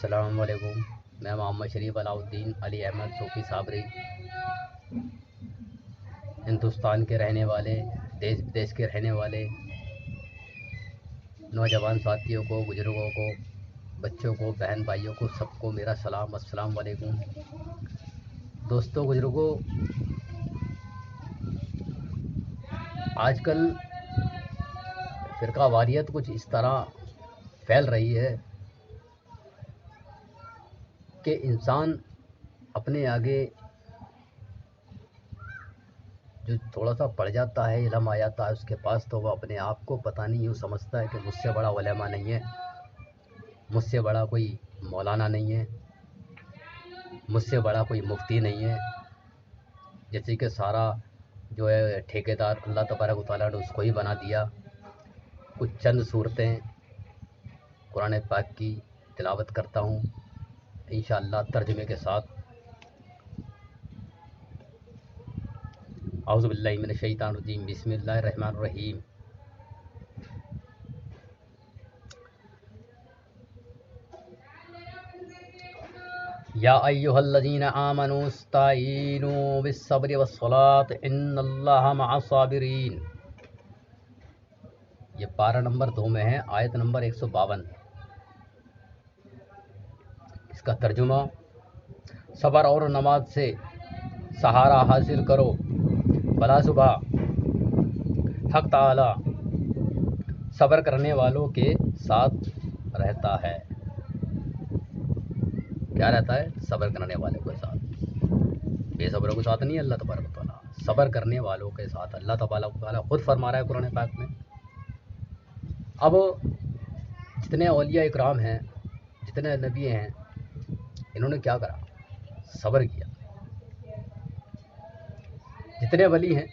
السلام علیکم. میں محمد شریف علاؤدین علی احمد صوفی صابری، ہندوستان کے رہنے والے، دیش بدیش کے رہنے والے نوجوان ساتھیوں کو، بزرگوں کو، بچوں کو، بہن بھائیوں کو، سب کو میرا سلام. السلام علیکم. دوستوں، بزرگوں، آج کل فرقہ واریت کچھ اس طرح پھیل رہی ہے کہ انسان اپنے آگے جو تھوڑا سا پڑ جاتا ہے، علم آ جاتا ہے اس کے پاس، تو وہ اپنے آپ کو پتہ نہیں یوں سمجھتا ہے کہ مجھ سے بڑا علماء نہیں ہے، مجھ سے بڑا کوئی مولانا نہیں ہے، مجھ سے بڑا کوئی مفتی نہیں ہے. جیسے کہ سارا جو ہے ٹھیکیدار اللہ تبارک و تعالیٰ نے اس کو ہی بنا دیا. کچھ چند صورتیں قرآن پاک کی تلاوت کرتا ہوں انشاءاللہ ترجمے کے ساتھ. اعوذ باللہ من الشیطان الرجیم، بسم اللہ الرحمن الرحیم. یا ایہا الذین آمنوا استعینوا بالصبر والصلاۃ ان اللہ مع الصابرین. یہ پارہ نمبر 2 میں ہے، آیت نمبر 152. اس کا ترجمہ: صبر اور نماز سے سہارا حاصل کرو، بلا صبح حق تعالی صبر کرنے والوں کے ساتھ رہتا ہے. کیا رہتا ہے؟ صبر کرنے والوں کے ساتھ. بے صبروں کے ساتھ نہیں، اللہ تبارک و تعالیٰ صبر کرنے والوں کے ساتھ. اللہ تبارک و تعالیٰ خود فرما رہا ہے قرآن پاک میں. اب جتنے اولیاء اکرام ہیں، جتنے نبی ہیں، انہوں نے کیا کرا؟ صبر کیا. جتنے ولی ہیں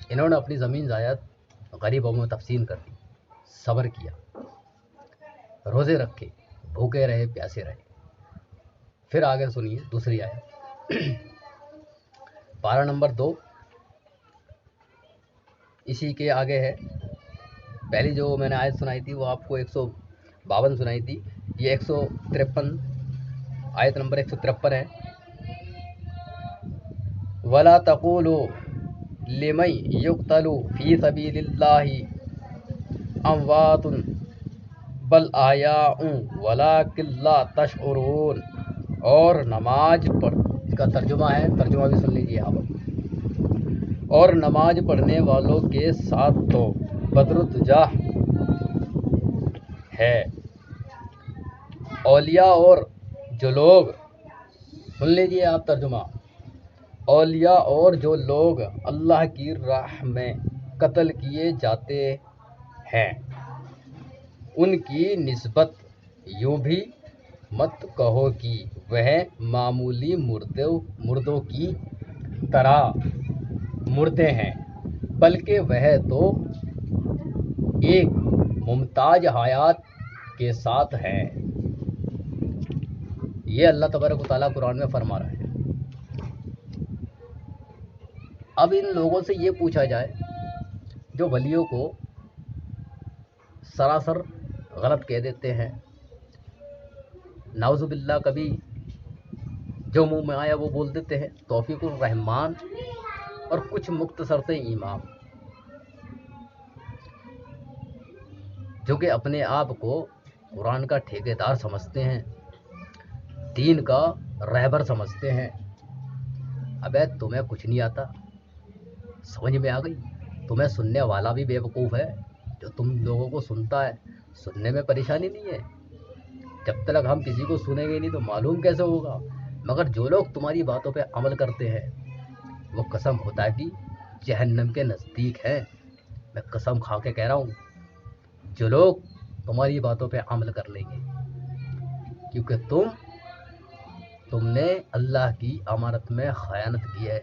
انہوں نے اپنی زمین زائد غریبوں میں تقسیم کر دی، صبر کیا، روزے رکھے، بھوکے رہے، پیاسے رہے. پھر آگے سنیے دوسری آیت، پارہ نمبر 2 اسی کے آگے ہے. پہلی جو میں نے آیت سنائی تھی وہ آپ کو 152 سنائی تھی، یہ 153 آیت نمبر 153 ہے. وَلَا تَقُولُوا لِمَن يُقْتَلُ فِي سَبِيلِ اللَّهِ أَمْوَاتٌ بَلْ أَحْيَاءٌ وَلَٰكِن لَّا تَشْعُرُونَ. اور نماز پڑھ، اس کا ترجمہ ہے، ترجمہ بھی سن لیجیے آپ. اور نماز پڑھنے والوں کے ساتھ تو بدرجاہ ہے. اولیاء اور جو لوگ، سن لیجیے آپ ترجمہ، اولیاء اور جو لوگ اللہ کی راہ میں قتل کیے جاتے ہیں ان کی نسبت یوں بھی مت کہو کہ وہ معمولی مردوں کی طرح مردے ہیں، بلکہ وہ تو ایک ممتاز حیات کے ساتھ ہے. یہ اللہ تبارک و تعالیٰ قرآن میں فرما رہا ہے. اب ان لوگوں سے یہ پوچھا جائے جو ولیوں کو سراسر غلط کہہ دیتے ہیں، نعوذ باللہ کبھی جو منہ میں آیا وہ بول دیتے ہیں، توفیق الرحمان اور کچھ مختصر سے امام جو کہ اپنے آپ کو قرآن کا ٹھیکیدار سمجھتے ہیں، دین کا رہبر سمجھتے ہیں. ابے تمہیں کچھ نہیں آتا، سمجھ میں آ گئی؟ تمہیں سننے والا بھی بے وقوف ہے جو تم لوگوں کو سنتا ہے. سننے میں پریشانی نہیں ہے، جب تک ہم کسی کو سنیں گے نہیں تو معلوم کیسے ہوگا. مگر جو لوگ تمہاری باتوں پہ عمل کرتے ہیں وہ قسم خدا کی جہنم کے نزدیک ہیں. میں قسم کھا کے کہہ رہا ہوں، جو لوگ تمہاری باتوں پہ عمل کر لیں گے، کیونکہ تم نے اللہ کی امانت میں خیانت کی ہے.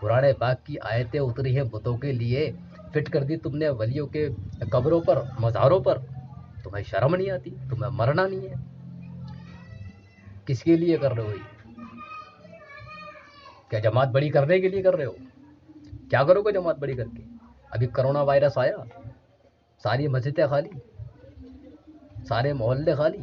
قرآن پاک کی آیتیں اتری ہیں بتوں کے لیے، فٹ کر دی تم نے ولیوں کے قبروں پر، مزاروں پر. تمہیں شرم نہیں آتی؟ تمہیں مرنا نہیں ہے؟ کس کے لیے کر رہے ہو یہ؟ کیا جماعت بڑی کرنے کے لیے کر رہے ہو؟ کیا کرو گے جماعت بڑی کر کے؟ ابھی کرونا وائرس آیا، ساری مسجدیں خالی، سارے محلے خالی.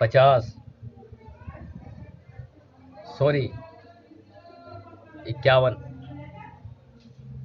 51